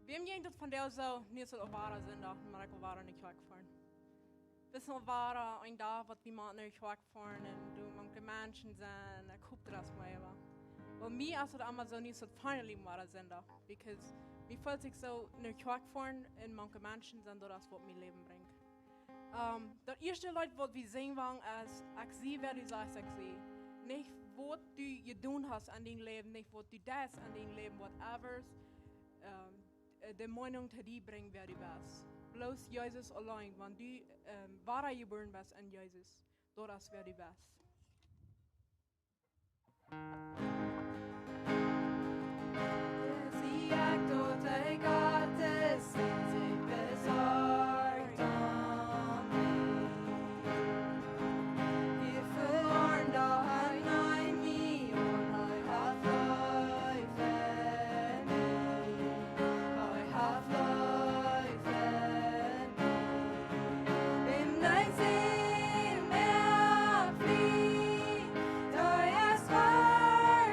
Vem ging dat van deel zo niet zo ware zender, maar ik wil ware niet kwak voor. We zijn ware een dag wat we maken niet kwak voor en doen manche mensen zijn, ik hoop dat mee was. Maar mij als het allemaal zo niet zo finally ware zender, because me voelt zich zo niet kwak voor en manche mensen zijn dat wat mijn leven brengt. Dat eerste Leute, wat we zien waren, als ik zie wer du sagst, ik zie. Nicht, was du gedaan hast an dein Leben, nicht, was du das an dein Leben, whatever. De Meinung te die brengt wer du bist. Bloß Jesus allein, wenn du wahrer geboren bist in Jesus, dat is wer du bist. Zie ik dat ik altijd sinds ik bezorgd aan mij. Je verloren dat hij naar mij en hij had life in mij. Hij had life in mij. In mijn zin meer vlieg, door je zwaar.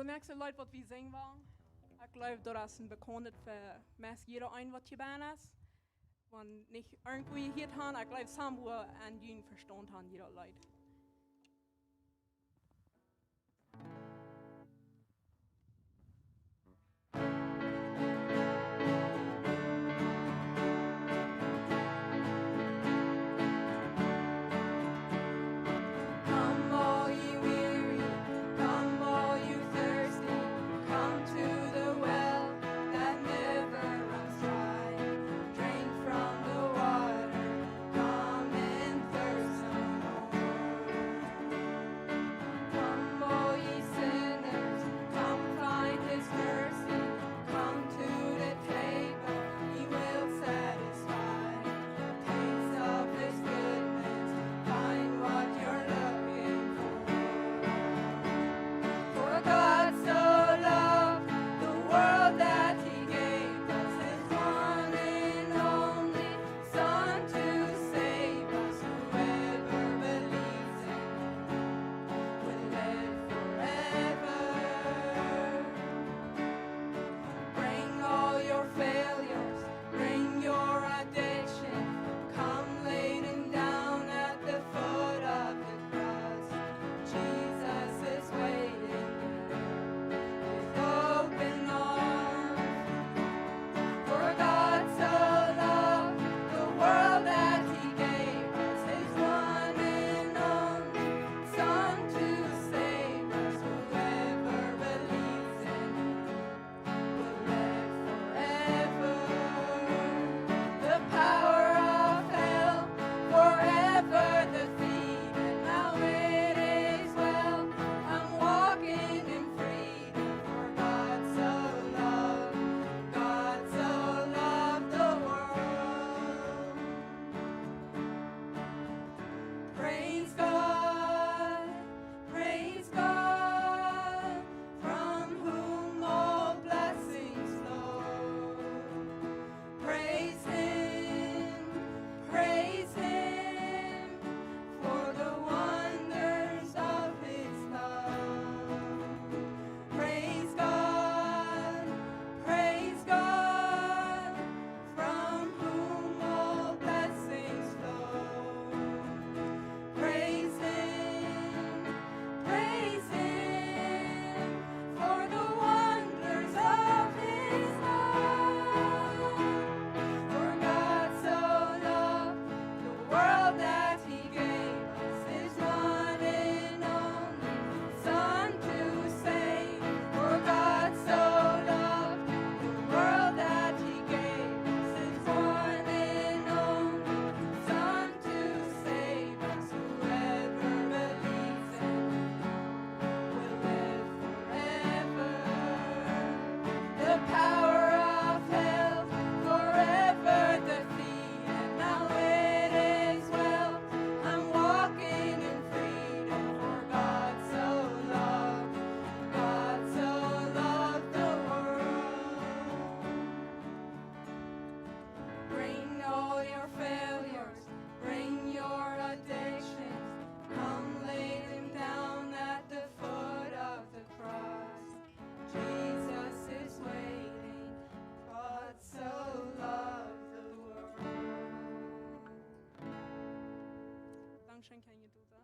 de nächste Leute, wat wir singen wollen, ich glaube, das ist ein Bekannt für meist jeder ein, was hier bin ist. Wenn nicht irgendwie hier haben, ich glaube, Samuel und Jün verstanden haben, jeder Leute. Dankeschön, kan je doen dat?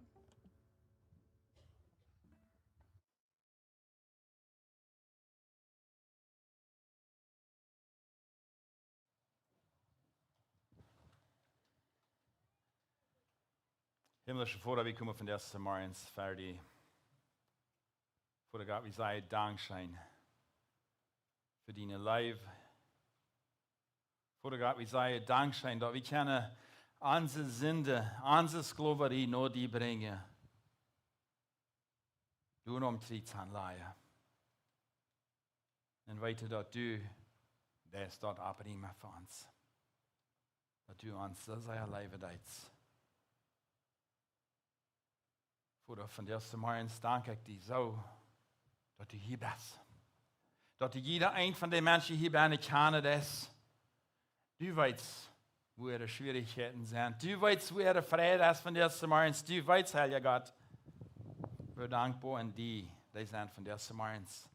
Himmlische Vater, wir kommen von der Morgens fertig. Vater Gott, wir sagen Dankeschön für deine Leib. Vater Gott, wir sagen Dankeschön, dass wir können unsere Sünde, unsere Sklaverei nur die bringen. Du noch Tritt anleihen. Und weiter, dass du das dort abbringen für uns. Dass du uns das Leben deitst. Vater, von der Morgens danke ich dir so, dass du hier bist. Dass du jeder ein von den Menschen hier bei kennen das. Du weißt, wo ihre Schwierigkeiten sind. Du weißt, wo ihre Freude ist von der Morgens. Du weißt, Herr Gott, wir dankbar an dir, die sind von der morgens.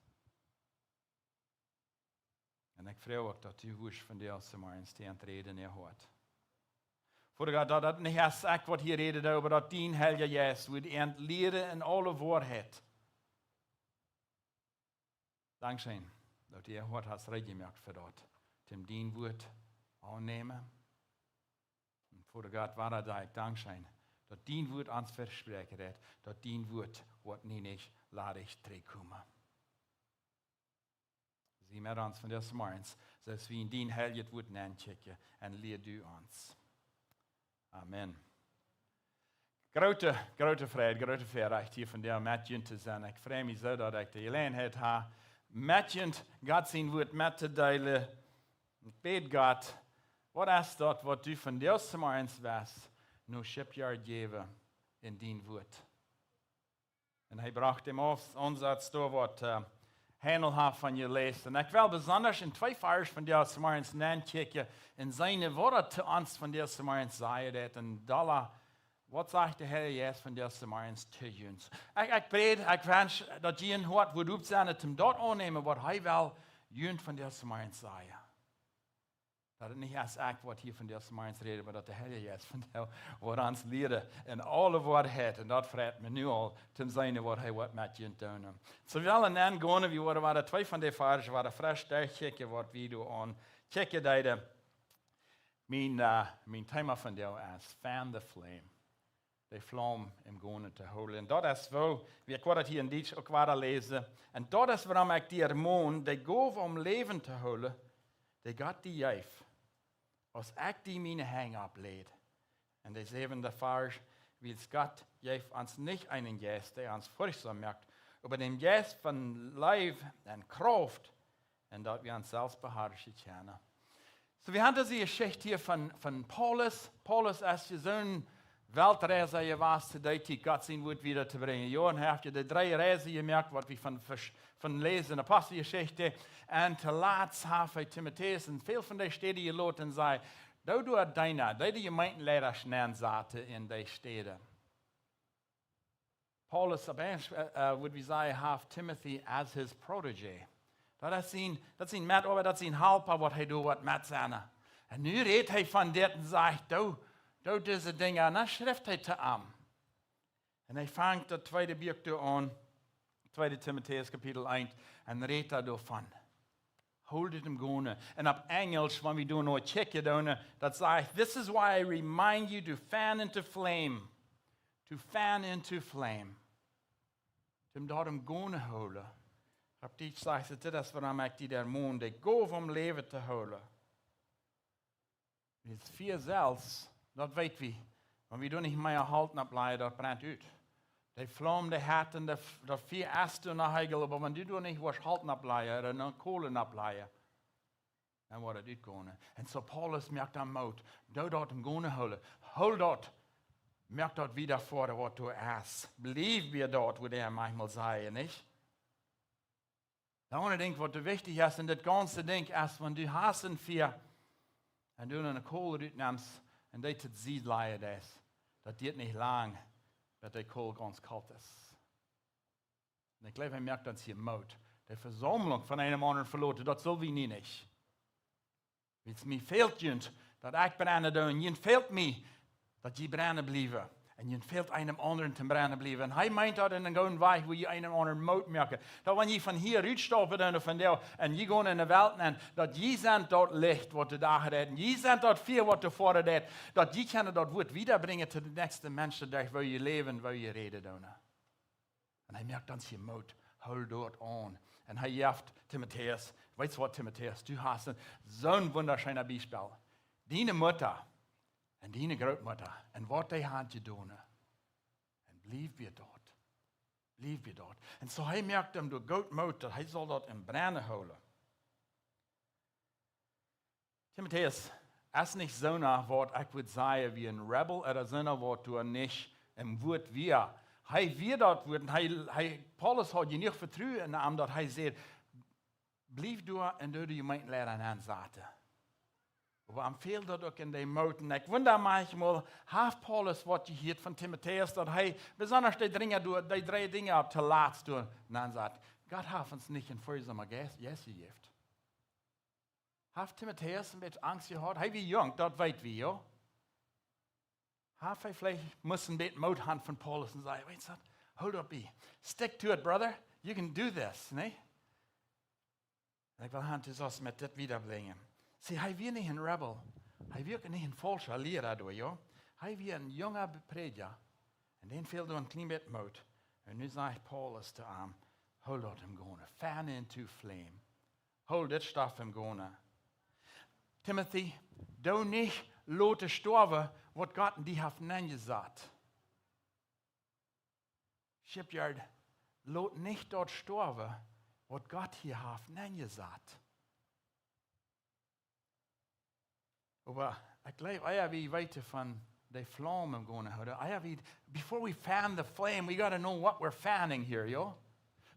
En ik vrees ook dat u woest van deze morgens die reden je hoort. Voor God, dat het niet is ik wat hier redet over, dat dien Heilige Geest wordt leren in alle waarheid. Dankzij dat je hoort has regelgemerkt voor dat. Dem dien woord aannemen. En voor God, waar dat ik dankzij dat dien woord ons verspreken heeft, dat dien woord wordt niet laat ik terugkomen. Zie met ons van deze morgens, zoals we in dien heilig woord aankijken en leer u ons. Amen. Grote vrijheid, grote vrijheid hier van der met je te zijn. Ik vrees me zo dat ik de gelegenheid heb met je God zijn woord met te delen. Ik bid God, wat is dat wat u van deze morgens was, nu schipjaar geven in dien woord. En hij bracht hem ons uit door wat Handel van je lezen. En ik wil besonders in 2 vers van deze morgens nakijken in zijn woorden te ons van deze morgens zeggen. En Dalla, wat zegt de Heer Jezus van deze morgens te ons? Ik bid, ik wens dat je hoort wordt op zijn het hem dat aannemen wat hij wil jullie van deze morgens zeggen. Dat het niet is ik wat hier van deze morgens reden, maar dat de Heer Jezus van jou wat ons leren in alle waarheid. En dat vreet me nu al ten zijne wat hij wat met je doen. Zo willen dan gaan we waren 2 van de versen waren fresh kijken wat we doen aan. Kijken dat mijn thema van jou is fan the flame. De vlam im gaan te houden. En dat is wel, wie ik het hier in Duits ook waar lezen. En dat is waarom ik die ermoon, de goof om leven te houden, de gaat die juif. Als ik die mijn hang opleid. En de 7e vers, wie Gott geeft ons niet einen Geist, der ons furchtsam macht, aber den Geist von Leib und Kraft, und dat wir uns selbst beherrschen können. So, wir haben diese Geschichte hier von Paulus. Paulus ist so ein Weltreiser gewesen, zu der Gott sein Wort wieder zu bringen. Johann hat ja die 3 Reisen gemerkt, was wir von lesen in der Apostelgeschichte. Und zu Latz haben Timotheus und viel von den Städten gelobt und sagen, du deiner, die Gemeindelehrer schnell sagte in den Städten. Paulus, would we say, have Timothy as his protege. Dat is een met over, dat is een helper wat hij doet met zijn. En nu redt hij van dit en zegt, doe deze dingen. En dan schrijft hij te aan. En hij vangt het tweede boek aan, 2 Timotheus kapitel 1, en redt daar daarvan. Hold it hem gaan. En op Engels, wanneer we doen nou checken doen, dat zegt, this is why I remind you to fan into flame. To fan into flame. Om daar hem gaan houden. Op die zegt het, dit is waarom ik die der moon, de goof om leven te houden. Het is 4 zelfs, dat weet we. Want we doen niet meer halten opleiden, dat brandt uit. De vlam, de hatten, dat 4 asten naar hegel, maar we doen niet was halten opleiden, en kolen opleiden. En wordt het uitkomen. En zo Paulus merkt dan moed, doe dat hem gaan houden. Hold dat. Merkt dat wieder vor, wat du is. Blijf weer dat, wat hij manchmal zei, niet? Dat andere ding wat wichtig is, en dat ganze ding is, wenn du hast een 4, en du een kool uitneemt, en dat het ziet leiden is, dat dit niet lang, dat de kool ganz kalt is. En ik geloof, hij merkt dat je moed. De verzameling van een anderen verloren, dat zullen we niet. Het mij fehlt junt, dat ik brennen doen, junt fehlt mij, dat je brennen blijven. En je fehlt einem anderen te brennen blijven. En hij meint dat in een gewoon weg, waar je einem anderen moed merken. Dat wanneer je van hier uitstappen en van daar, en je gaat in de wereld, en dat je zijn dat licht wat de dag redt, en je zijn dat vuur wat de vorder redt, dat je kan dat woord wiederbrengen tot de nächste mensen, waar je leven, waar je reden doen. En hij merkt dan je moed, hou dat aan. En hij jaft Timotheus, weet je wat Timotheus, du hast zo'n wunderschöner Beispiel. Die Mutter, en die grootmoeder. En wat hij had gedaan. En blijf weer dort. Blijf weer dort. En zo hij merkt hem door goed moed dat hij zal dat in brennen houden. Timotheus, is niet zo'n wat ik would zeggen wie een rebel, oder zo'n wat du niet im woord weer. Hij weer dat woord. Paulus had je niet vertrouwen in hem dat hij zegt, blijf door en doe je mijn leren aan zaten. Aber am fehlt dort auch in den Moten. Ich wundere manchmal, hat Paulus was gehört von Timotheus, dass besonders die drei Dinge ab zu laat tun. Und dann sagt, Gott hat uns nicht in Fursamer Jesse gift. Hat Timotheus ein bisschen Angst gehabt? Wie jung, dort weit wie, ja? Hat vielleicht muss ein bisschen Mut haben von Paulus und sagen, wait, hold up, stick to it, brother. You can do this, ne? Ich will Hand das mit das wiederbringen. Sie, wir nicht ein Rebel. Wir nicht ein falscher Lehrer, ja? Wir ein junger Prediger. Und den fehlt ein klein bisschen Mut. Und nu sagt Paulus zu ihm, hold dort im Gone, fan into flame. Hold das Stoff im Gone. Timothy, du nicht lote sterben, was Gott in die hat gesagt. Shipyard, lot nicht dort sterben, was Gott hier hat gesagt. Aber ich glaube, wie weiter von der Flamme going to before we fan the flame, we got to know what we're fanning here, yo.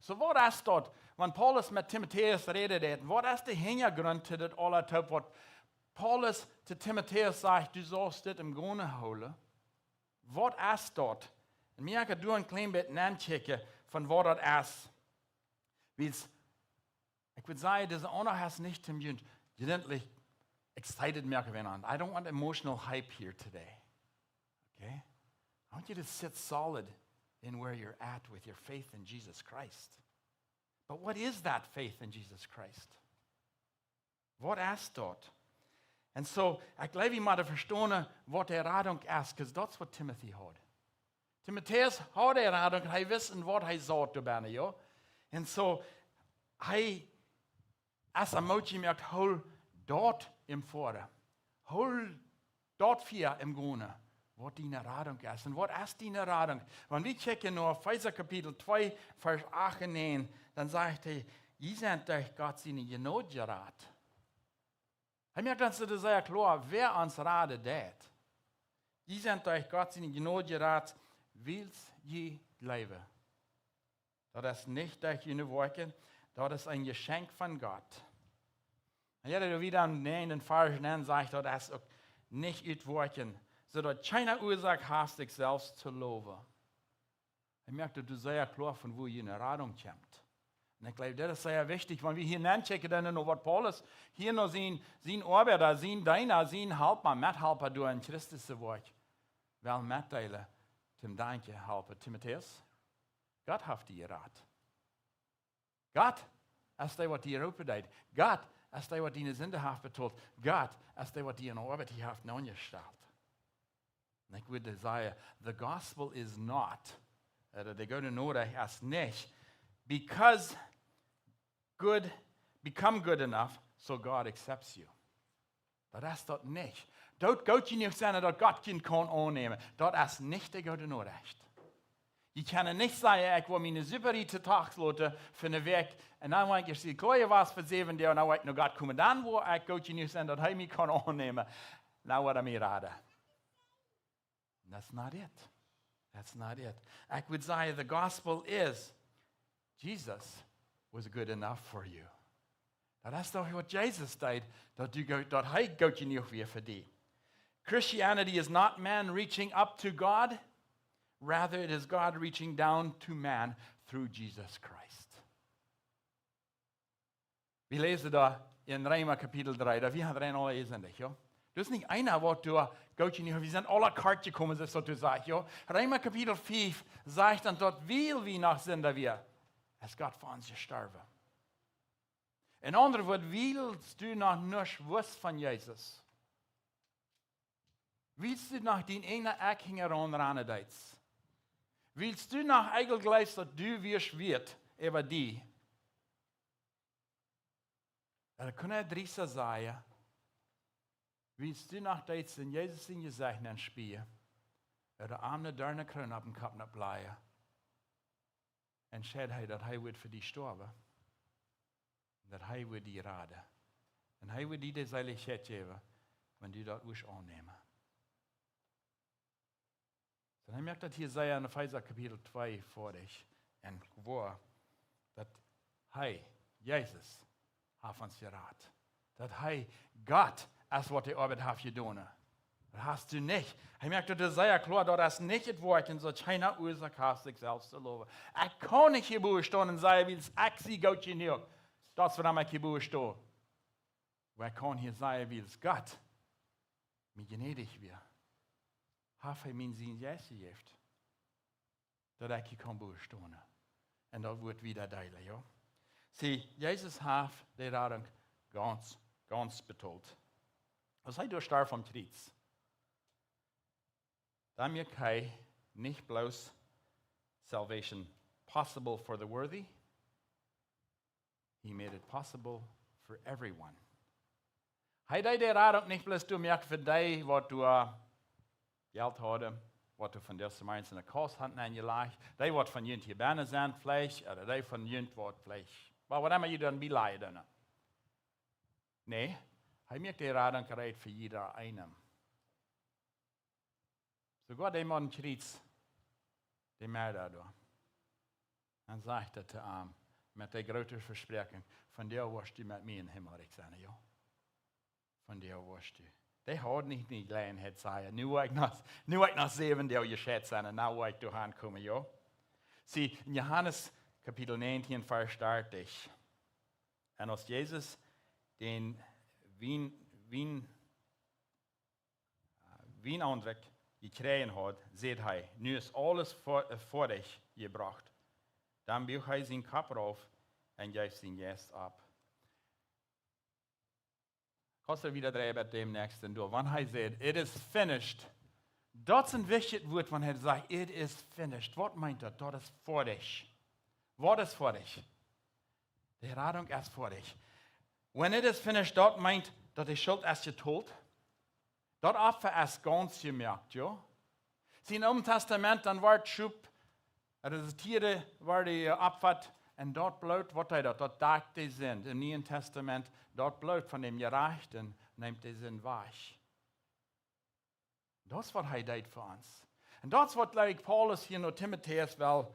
So was ist dort, wenn Paulus mit Timotheus redet, was ist der Hintergrund zu das alles, was Paulus zu Timotheus sagt, du sollst das im Grunde holen? Was ist dort? Und mir kann du ein klein bisschen anchecken, von was das ist. Ich würde sagen, das auch noch nicht zum Jugendlich excited me an. I don't want emotional hype here today. Okay? I want you to sit solid in where you're at with your faith in Jesus Christ. But what is that faith in Jesus Christ? What ist dort? And so, ich glaube, ich muss verstehen, was die Radung ist, because that's what Timothy hat. Timotheus hat die Radung, er wissen, was sagt dabei, ja? Und so, als Mochi merkt, hol dort im Vorder. Hol dort vier im Grunde, was deine Radung ist. Und was ist deine Radung? Wenn wir checken nur Epheser Kapitel 2, Vers 8 und 9, dann sagt er, ihr seid durch Gott seine Genote gerat. Er merkt, dass das sehr klar, wer uns radet, das. Ihr seid durch Gott seine Genote gerat, willst je leben. Das ist nicht durch ihre Worte, das ist ein Geschenk von Gott. Und jeder wieder am nächsten Vers sagt, das ist auch nicht ihr Worten, sodass keine Ursache hast, dich selbst zu loben. Ich merke, du sehr klar, von wo jene Radung kommt. Und ich glaube, das ist sehr wichtig, wenn wir hier nachchecken, dann noch was Paulus hier noch sehen Arbeiter, sehen deiner, sehen Helper, Mithelper durch ein Christus Wort. Weil Mitteilen zum Danke helfen. Timotheus, Gott hat dir Rat. Gott ist der, was dir aufbedeutet. Gott ist der, was deine Sünde hat betont. Gott ist der, was dir in Arbeit hier hat angestellt. Und ich würde sagen, the gospel is not, the gute Nachricht ist nicht, because become good enough, so God accepts you. Das ist dort nicht. Dort geht nicht sein, dass Gott ihn kann annehmen. Das ist nicht die gute Nachricht. Ich kann nicht sagen, ich will meine superite Tagslote für eine Weg, und dann denke ich, ich kann was für 7 Tage, und dann will ich noch Gott kommen. Dann, wo ich Gott nicht sein, dass er mich kann annehmen, dann wird er mir raten. That's not it. That's not it. Ich würde sagen, the gospel is, Jesus was good enough for you. Das ist doch, was Jesus did, dass er Gott nicht wie für dich. Christianity is not man reaching up to God. Rather, it is God reaching down to man through Jesus Christ. Wir lesen da in Römer Kapitel 3, da wir haben rein alle lesen, ja? Das ist nicht einer, wo du Gott nicht, wir sind alle kart gekommen, sozusagen, ja? Römer Kapitel 5 sagt dann dort, wie nach sind wir, als Gott für uns gestorben. In anderen Worten, willst du noch nicht was von Jesus? Willst du noch den einen Eckhänger ran? Willst du noch eigentlich, dass du wirst wird über die? Da kann er drüber sagen, willst du noch das in Jesus in Gesegnen spielen? Oder arme Dörner können auf dem Kopf nicht bleiben. Und schäd er, dass er wird für dich sterben. Dass er wird dich raten. Und er wird dir das Heiligkeit geben, wenn du das annehmen. Und ich merke, dass hier sei in Epheser Kapitel 2 vor dich. Und wo, dass Jesus hat uns geraten. Dass Gott als was die Arbeit hat getan. Das hast du nicht. Ich merke, das ist sehr klar, dass das nicht das Wort in so keiner Ursache hast, sich selbst zu loben. Ich kann nicht hier stehen und sagen, wie es ich Gott hier. Das wird am hier stehen. Aber ich kann hier sagen, wie es Gott mir gnädig wird. Habe ich meinen Sinn jetzt gegeben, dass ich hier kann stehen. Und das wird wieder teilen, ja. Sie, Jesus hat die Radung ganz betont. Was sei durch Star vom Kreuz? Damit kann nicht bloß salvation possible for the worthy, he made it possible for everyone. Hij deed die Radung nicht bloß du merkst für dich, was du Geld hast, was du von der Gemeinde in der Kost hast angelegt, die was von jemand hier Berne sind, vielleicht, oder die von jemand was vielleicht, was immer ihr dann beleiden. Nee, hij maakt die Radung gerecht für jeder einen. Sogar der Mann Kreuz, der Mörder da. Dann sagt er zu ihm, mit der großen Versprechen, von der wirst du mit mir in den Himmel sein, ja. Von der wirst du. Der hat nicht die Gelegenheit sagen, nur ich noch 7, der geschätzt sein, und now ich da ankomme, ja. Sie, in Johannes Kapitel 19, Vers 30, und als Jesus den Wien Andreck gekregen hat, seht er, nu ist alles vor dich gebracht. Dann biegt er seinen Kopf auf und gibt ihn jetzt ab. Kannst du wieder drehen bei dem nächsten durch. Wenn er sagt, it is finished, das ist ein wichtiges Wort, wenn er sagt, it is finished. Was meint er? Das ist vor dich. Was ist vor dich? Die Radung ist vor dich. When it is finished, das meint, dass die Schuld ist geteilt. Das Opfer ist ganz gemerkt, ja. Sie im Neuen Testament, dann war Schub, also die Tiere war die Opfert, und dort bleibt, was er dort sagt, die sind. Im Neuen Testament, dort bleibt von dem Gerechten, nimmt die Sinn weich. Das ist, was er tut für uns. Und das, was like Paulus hier noch Timotheus will,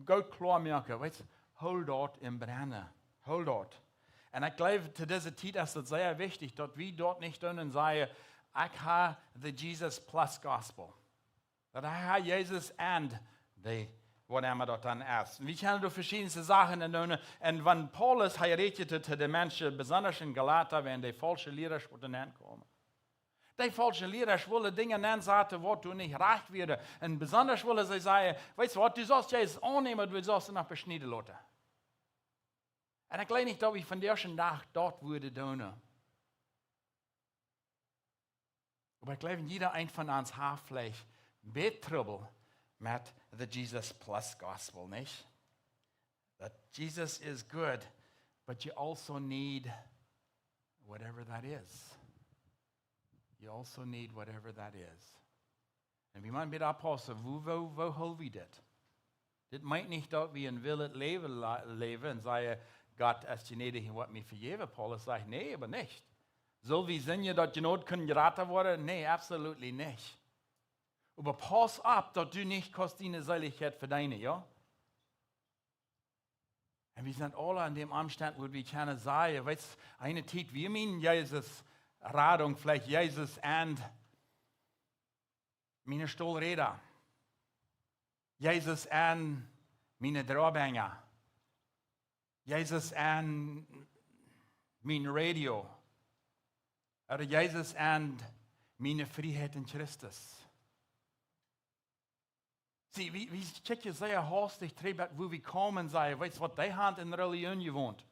gut klar merken, weißt du, hol dort im Brennen, hol dort. Und ich glaube, zu dieser Zeit ist es sehr wichtig, dass wir dort nicht sagen, ich habe the Jesus plus Gospel. Dass ich habe Jesus und die, was immer dort dann ist. Wir kennen verschiedene Sachen. Und wenn Paulus heiratete zu den Menschen, besonders in Galater, wenn die falsche Lehrer kommen. Die falschen Lehrer wollen Dinge nennen, sagten, was du nicht recht wird. Und besonders wollen sie sagen, weißt du was, du sollst Jesus annehmen, du sollst ihn noch beschneiden lassen. Und ich glaube nicht, dass ich von der ersten Tag dort würde tun. Aber ich glaube, jeder ein von uns hat vielleicht Trouble mit the Jesus plus Gospel, nicht? That Jesus is good, but you also need whatever that is. You also need whatever that is. Und wie man mit Apostel, wo holen wir das? Das meint nicht, dass wir ein wildes Leben leben und sagen, Gott ist gnädig und wird mir vergeben. Paulus sagt, nee, aber nicht. So wie sind wir, dass die Not können geraten werden? Nee, absolut nicht. Aber pass auf, dass du nicht deine Seligkeit für deine, ja? Und wir sind alle an dem Umstand, wo wir können sagen, weißt du, eine Zeit, wir meinen Jesus Radung, vielleicht Jesus und meine Stuhlräder. Jesus und meine Drawbänger. Jesus und mein Radio. Oder Jesus und meine Freiheit in Christus. Sieh, wie check je sehr hastig treibt, wo wir kommen, sei, weißt du, was die haben in der Religion gewohnt?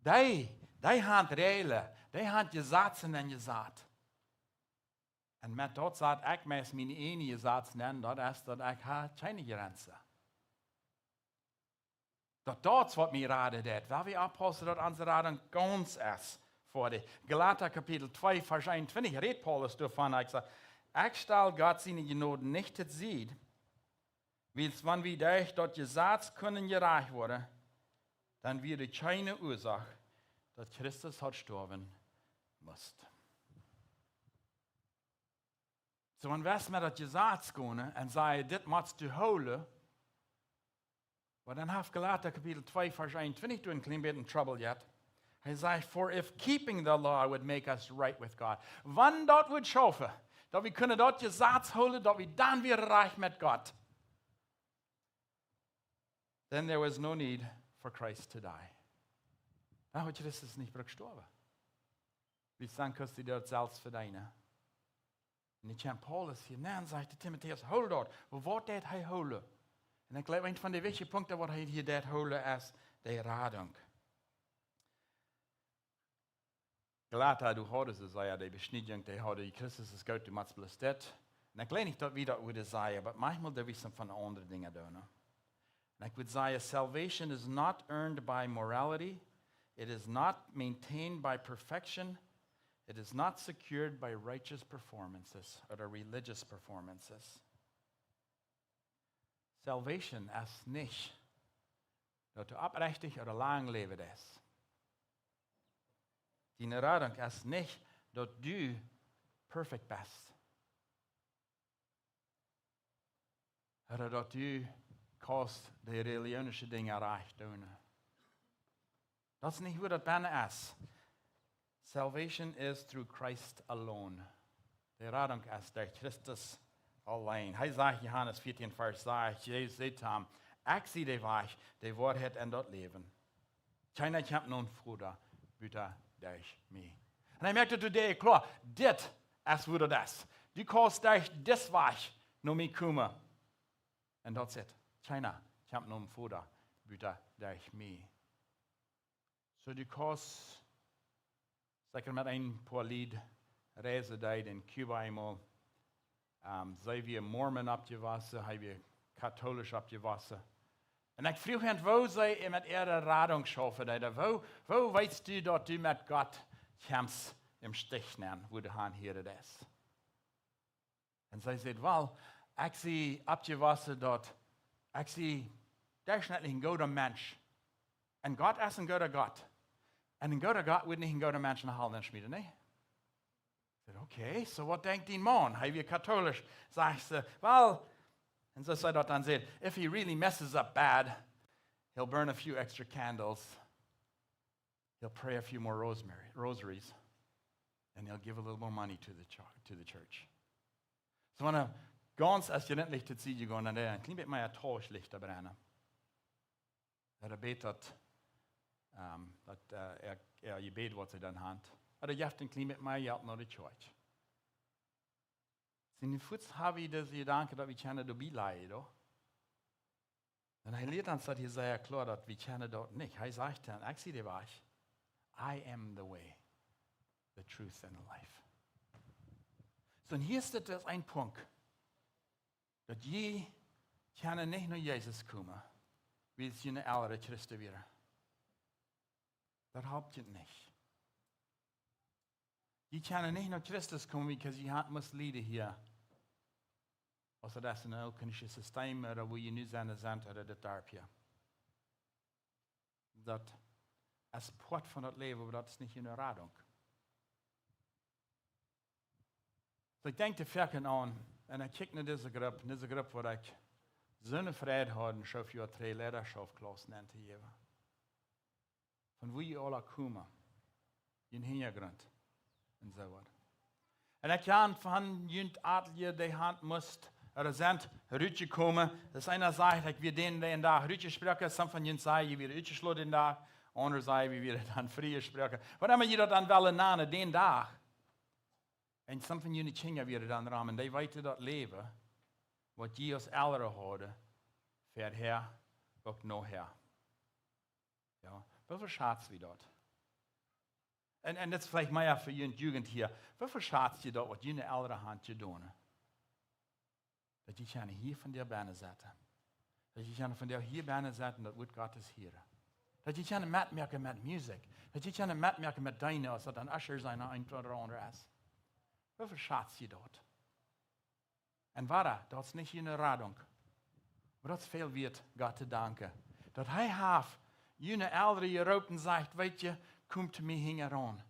Die haben Regeln, die haben Gesetze und gesagt. Und mit dort sagt, ich muss meine eine Gesetz nennen, das ist, dass ich keine Grenze. Das, was mir radet, weil wir Apostel dort unsere Radung ganz ist vor dir. Galater Kapitel 2, Vers 21, redet Paulus davon, ich sage, ich stelle Gott seine Gnade nicht sieht, weil wenn wir durch das Gesetz können gerecht werden, dann wird keine Ursache, dass Christus hat sterben muss. So, wenn wir mit das Gesetz gehen und sagen, das musst du holen, aber dann hat Galater Kapitel 2, Vers 21, du ein klein bisschen Trouble jetzt. sagt, for if keeping the law would make us right with God. Wann dort wird schaffen, dass wir können dort Gesetz holen, dass wir dann wieder reich mit Gott. Then there was no need for Christ to die. Da hat Christus nicht gestorben. Wie sagen, kannst du dort selbst verdienen? Und ich kann Paulus hier nennen, sagt Timotheus, hol dort. Wo wird das er holen? Und ich glaube, ein von den wichtigen Punkten, was er hier dort holen, ist die Radung. Galater, du hattest es, ja, die Beschneidung, die hatte Christus ist Gott, du machst bloß das. Und ich glaube nicht, dass wir das wieder sagen, aber manchmal darf ich von anderen Dingen tun. Und ich würde sagen, salvation is not earned by morality, it is not maintained by perfection, it is not secured by righteous performances or religious performances. Salvation ist nicht, dass du abrechtig oder lang leben lässt. Die Rettung ist nicht, dass du perfekt bist. Oder dass du kannst die religionischen Dinge erreichen. Das ist nicht, wo das Banner ist. Salvation is through Christ alone. Die Rettung ist durch Christus allein. Er sagt, Johannes 14, Vers 6, Jesus sagt ihm, ich sehe die Wahrheit, die Wahrheit in dort leben. Keiner kennt nun Bruder, bitte durch mich. Und ich merkte today, klar, das ist wieder das. Du kannst durch das Wahrheit nur mich kommen. Und that's it. Keiner kennt nun Bruder, bitte durch mich. So du kannst, sicher mit ein paar Lied reisen da in Kuba einmal, sei wir Mormon abgewachsen, sei wir katholisch abgewachsen. Und ich frage mich, wo sei ihr mit ihrer Radung schaffen? Wo weißt du, dass du mit Gott kämpfst im Stich nehmen, wo der Hahn hier ist? Und sie sagt, well, ich sehe abgewachsen dort, ich sehe durchschnittlich ein guter Mensch. Und Gott ist ein guter Gott. Und ein guter Gott wird nicht ein guter Mensch nach Hause schmieden, ne? Ich sage, okay, so was denkt die Mann? Hey, wir katholisch, sagst du, well, and so I thought said, if he really messes up bad, he'll burn a few extra candles, he'll pray a few more rosaries, and he'll give a little more money to the church. So wenn er ganz erstendlich zu ziehen gehen, dann ein klein bisschen mehr Torschlichter brennen. Er betet, dass er gebet, was er dann hat. Oder er gibt ein klein bisschen mehr Geld nach der Church. Sind Fuß habe ich das Gedanke, dass wir keine dabei leiden, oder? Und er lehrt uns, dass Jesaja klar, dass wir keine dort nicht. Er sagt dann, ich sehe die Wahrheit. I am the way, the truth and the life. So, und hier ist das ein Punkt, dass je kann nicht nur Jesus kommen, wie es eine ältere Christen wäre. Das habt ihr nicht. Je kann nicht nur Christus kommen, weil je muss Lieder hier. Also das ist ein ökonomisches System, oder wo ihr nicht sind, oder das darf hier. Das ist Port von das Leben, aber das ist nicht eine Radung. So ich denke, Ferken an, und ich kicke in diese Gruppe, wo ich so eine Freude habe, schon für 3 Leidenschaftklassen nannte ich. Von wo ihr alle kommen, in Hintergrund und so weiter. Und ich kann von jüngst Adlige, die Hand musst, oder sind rübergekommen, dass einer sagt, wir den da rüber sprechen, some von jüngst sagen, wir rüber schlagen da, andere sagen, wir dann früher sprechen. Was immer jeder dann wollen nahen, den da. Und some von jüngst Kinder wir dann rahmen, die weiter dort leben, was Jesus ältere hatte, fährt her, auch noch her. Ja, wie viel Schatz wie dort? Und das ist vielleicht mehr für die Jugend hier. Wie viel Schatz ihr dort, was jene ältere Hand tun? Dass ich kann hier von der Beine setzen. Dass ich kann von der hier Beine setzen, das wird Gottes hier. Dass ich kann mitmerken mit Musik. Dass ich kann mitmerken mit deiner, als dann Ascher seine ein oder andere ist. Wie viel Schatz ihr dort? Und warte, das ist nicht eine Radung. Aber das viel wird Gott zu danken. Dass er hat, jene ältere Europen sagt, weißt du, kommt zu mir heran.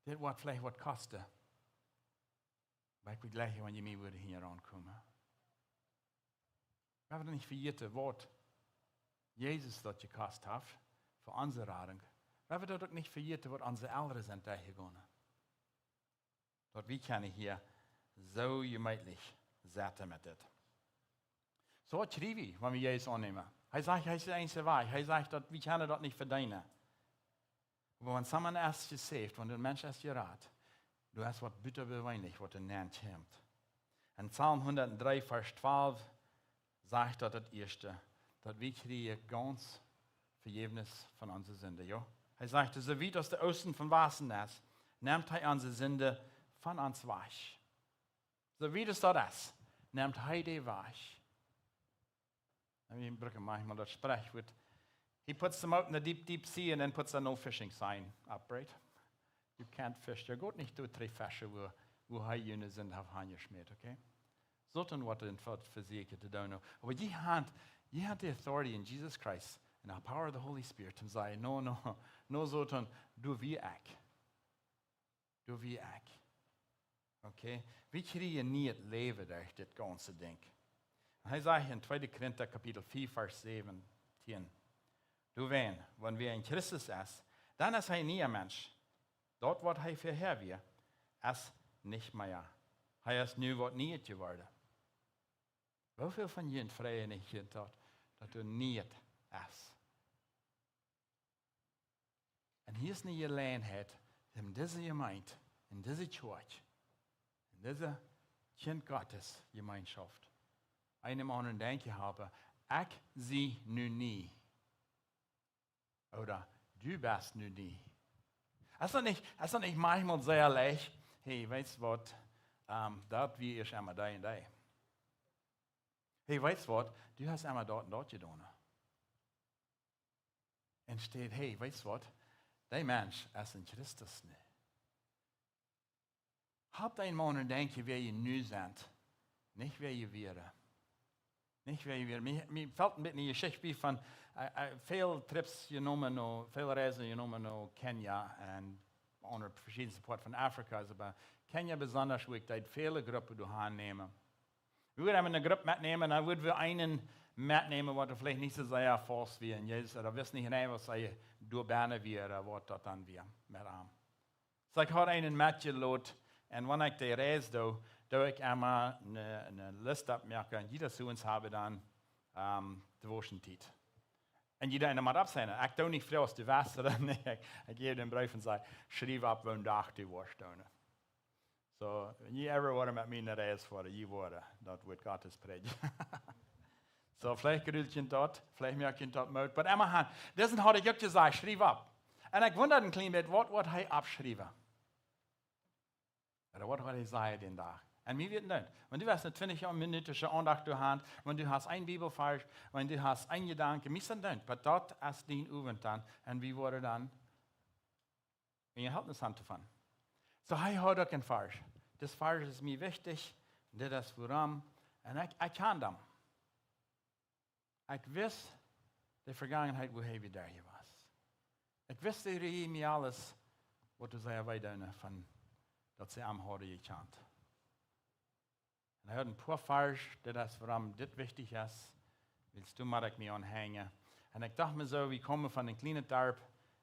Das wird vielleicht was kosten. Aber ich will gleich, wenn ihr mir würde herankommen. Wir haben nicht vergessen, was Jesus dort gekostet hat, für unsere Rettung, Weil wir dort auch nicht verjährte, was unsere Eltern sind da gegangen. Dort wie kann ich hier so gemütlich sätten mit das. So was schrieb ich, wenn wir Jesus annehmen. Er sagt, er ist der einzige Weg. Er sagt, dass wir können das nicht verdienen. Aber wenn jemand erst gesaved, wenn ein Mensch erst gerät, du hast was bitterbeweinlich, was er nennt kommt. In Psalm 103, Vers 12 sagt das erste, dass wir kriegen ganz Vergebnis von unseren Sünden. Ja? Er sagte, so wie das der Osten von Wasser ist, nimmt er unsere Sünde von uns weg. So wie das dort ist, nimmt er die weg. Ich brauche manchmal das Sprichwort. He puts them out in the deep, deep sea and then puts a no fishing sign up, right? You can't fish. There geht nicht durch 3 Fische, wo Haie sind, auf Haie geschmiert, okay? So tun, was den Versichert, you don't know. Aber you have the authority in Jesus Christ and the power of the Holy Spirit to say, no, so tun, du wie ich. Du wie ich. Okay? Wir kriegen nie das Leben durch das ganze Ding. Er sagt in 2. Korinther Kapitel 4, Vers 7, 10. Du wenn wir in Christus ist, dann ist er nie ein Mensch. Dort, was er vorher war, ist nicht mehr. Er ist nu was nie geworden. Wieviel von Ihnen freuen sich jeden Tag, dass du nie ist? Und hier ist eine Gelegenheit, in diese Gemeinde, in diese Kirche, in diese Kind Gottes Gemeinschaft, einem anderen denken habe, ich sie nu nie. Oder du bist nu nie. Ist das nicht manchmal sehr leicht? Hey, weißt du was? Dort wie ich immer da und da. Hey, weißt du was? Du hast immer dort und dort getan. Und steht, hey, weißt du was? Der Mensch ist in Christus nicht. Habt einmal und denke, wer ihr nu sind, nicht wer ihr wäre. Nicht wer ihr wäre. Mir fällt ein bisschen die Geschichte von viele Trips genommen, viele Reisen genommen nach Kenia und an verschiedenen Orten von Afrika. Aber Kenia besonders, wo ich da viele Gruppen durchnehmen. Wir würden eine Gruppe mitnehmen, dann würden wir einen mitnehmen, was vielleicht nicht so sehr falsch wäre. Jesus, oder wissen nicht rein, was er durchbahnen wäre, was das dann wäre mit ihm. So ich habe einen mitgeladen und wenn ich die Reise da ich immer eine Liste abmerke und jeder zu uns habe dann Devotion-Zeit. Und jeder eine mal absehen. Ich tue nicht früh aus der Wasser, ich gebe den Brief und sage, schreib ab, wenn du die Wurststunden. So, wenn ihr ever wollt mit mir in der Reise fahren, ihr wollt, das wird Gottes Predigt. So, vielleicht gerührt ihr dort, vielleicht merkt ihr dort mit. Aber immerhin, das hat ich auch gesagt, schreib ab. Und ich wundere ein klein bisschen, was hat er abgeschrieben? Oder was hat er gesagt den Tag? Und mir wird nicht. Wenn du hast eine 20-minütige Andacht hast, wenn du hast ein Bibelvers, wenn du hast ein Gedanke, mir sind nicht. Aber dort ist dein Übung dann. Und wie wurde dann in ihr Hand zu fangen. So, ich habe auch ein Vers. Das Vers ist mir wichtig. Das ist warum. Und ich kann das. Ich weiß die Vergangenheit, woher wir da hier waren. Ich weiß mir alles, was du sehr weit von, dass sie am heute gekannt. Und ich habe ein paar Vers, das ist, warum das wichtig ist. Willst du mal mich anhängen? Und ich dachte mir so, wir kommen von den kleinen Tarp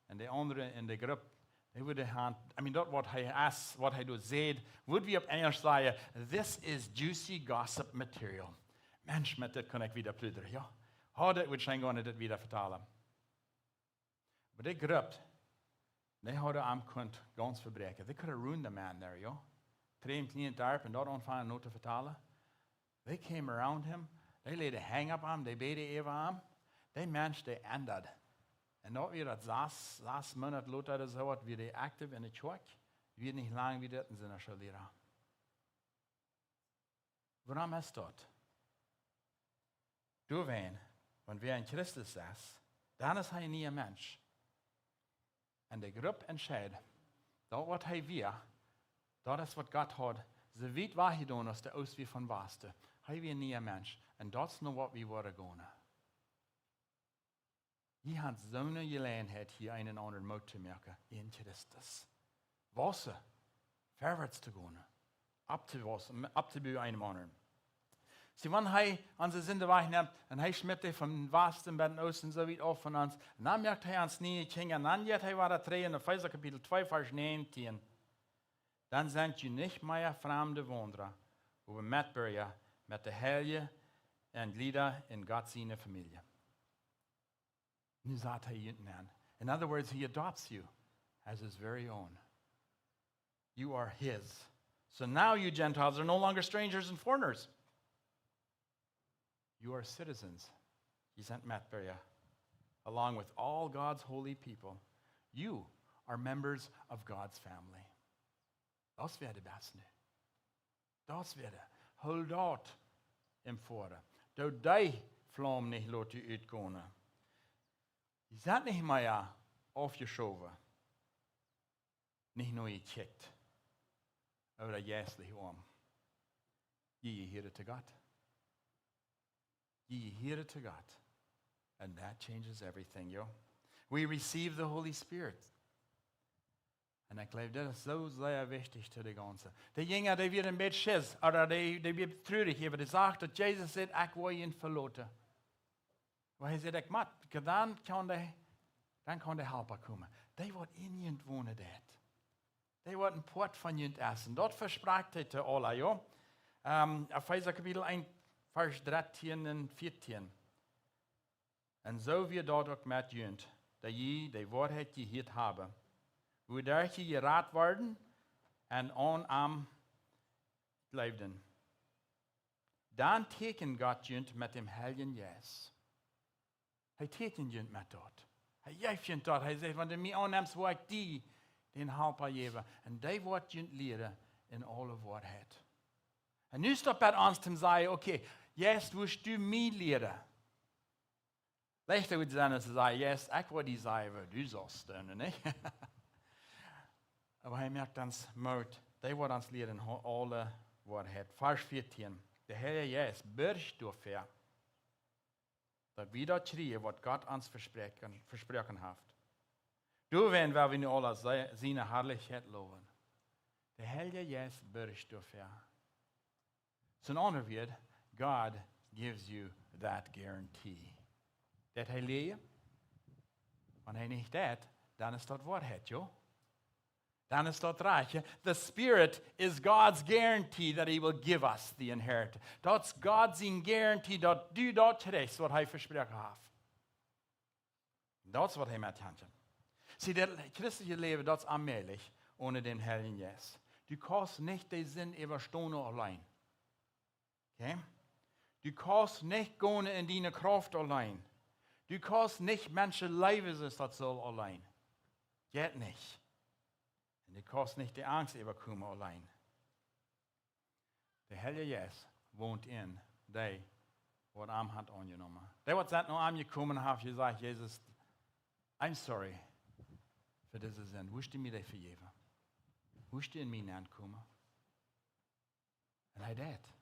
und die anderen in der Gruppe. Dort, was er ist, was er sieht, würde wir auf Englisch sagen, this is juicy gossip material. Mensch, mit das kann ich wieder plündern, ja? Heute wird schon gerne das wieder vertalen. Aber die Gruppe, die hat am Kund ganz verbrechen. Die können ruin the man there, ja? Drehen kleinen Tarp und dort anfangen nur zu vertalen. They came around him, they laid a hang up on him, they beten über ihm. Der Mensch, der ändert. Und dort wird das 6 Monate Luther so hat, wie der aktiv in der Kirche, wird nicht lange wie das in seiner Schule. Warum ist das? Du wenn wer in Christus ist, dann ist er nie ein Mensch. Und die Gruppe entscheidet, dort was er will, dort ist was Gott hat, so weit war er dann, aus der Ausweg von Waste. Er will nie ein Mensch. Und das ist nur was wir wollen gehen. Ihr habt so eine Gelegenheit, hier einen anderen Mut zu merken, in Christus. Wasser, vorwärts zu gehen, abzubauen einem anderen. Sie, wenn er unsere Sünde wegnimmt, und er schmiert die vom Westen bis Osten so weit auf von uns, und dann merkt er uns nie, und dann geht er weiter 3 in Epheser Kapitel 2, Vers 19. Dann seid ihr nicht mehr fremde Wanderer, aber Mitbürger mit der Heilige und Glieder in Gottes seine Familie. Nu sagt er jenen an. In other words, he adopts you as his very own. You are his. So now you Gentiles are no longer strangers and foreigners. You are citizens. He sent Matberia, along with all God's holy people. You are members of God's family. Das wäre das Beste. Das wäre. Hol dort im Vorderen. Du die Flamme nicht lotte uitkomen. Die sind nicht mehr aufgeschoben. Nicht nur gecheckt. Oder jässlich Je hear to God. Ye hear to God. And that changes everything, yo. We receive the Holy Spirit. Und ich glaube, das ist so sehr wichtig für die Ganze. Die Jünger, die wird ein bisschen schiss, oder die wird traurig, aber die sagt, dass Jesus sagt, ich will ihn verlassen. Weil er sagt, ich mag, dann kann der Helfer kommen. Die wird in ihn wohnen dort. Die wird ein Port von ihn essen. Dort verspricht er zu alle, ja. Epheser Kapitel 1, Vers 13 und 14. Und so wir dort auch mit jünt, da je die Wahrheit gehört haben, wodurch je gerat worden und onarm bleibten. Dann teken Gott jünt mit dem Heiligen Jes. Er teken jünt mit dort. Er jäft jünt dort. Er sagt, wenn du mich annimmst, wo ich die den Helper gebe. Und die wird jünt lehren in alle Wahrheit. Und nu stoppt bei uns zu sagen, okay, jetzt wirst du mich lehren. Leichter wird sein, als zu sagen, jetzt, ich will die sagen, was du sagst, nicht? Aber er merkt uns, die wird uns lehren in alle Wahrheit. Vers 14. Der Herr Jesus bürgt dafür, dass wir dort schreien, was Gott uns versprochen hat. Du werden wir nur alle seine Herrlichkeit loben. Der Herr Jesus bürgt dafür. So in other words, God gives you that guarantee. Dat hij leert, wenn er nicht dat, dann ist das Wahrheit, jo? Dann ist das reich. The Spirit is God's guarantee that He will give us the inheritance. That's God's guarantee that du dort kriegst, was er versprochen hat. Das ist, was er mit handeln. Sieh, das christliche Leben, das ist allmählich ohne den Herrn Jesus. Du kannst nicht den Sinn überstehen allein. Okay? Du kannst nicht gehen in deine Kraft allein. Du kannst nicht Menschen leben, ist das so allein. Geht nicht. Und du kannst nicht die Angst überkommen allein. Der Herr Jesus wohnt in die, die am hat angenommen. Der, was noch angekommen hat, gesagt, Jesus, I'm sorry für diese Sinn. Willst du mir das vergeben? Willst du in mich ankommen? Und er das.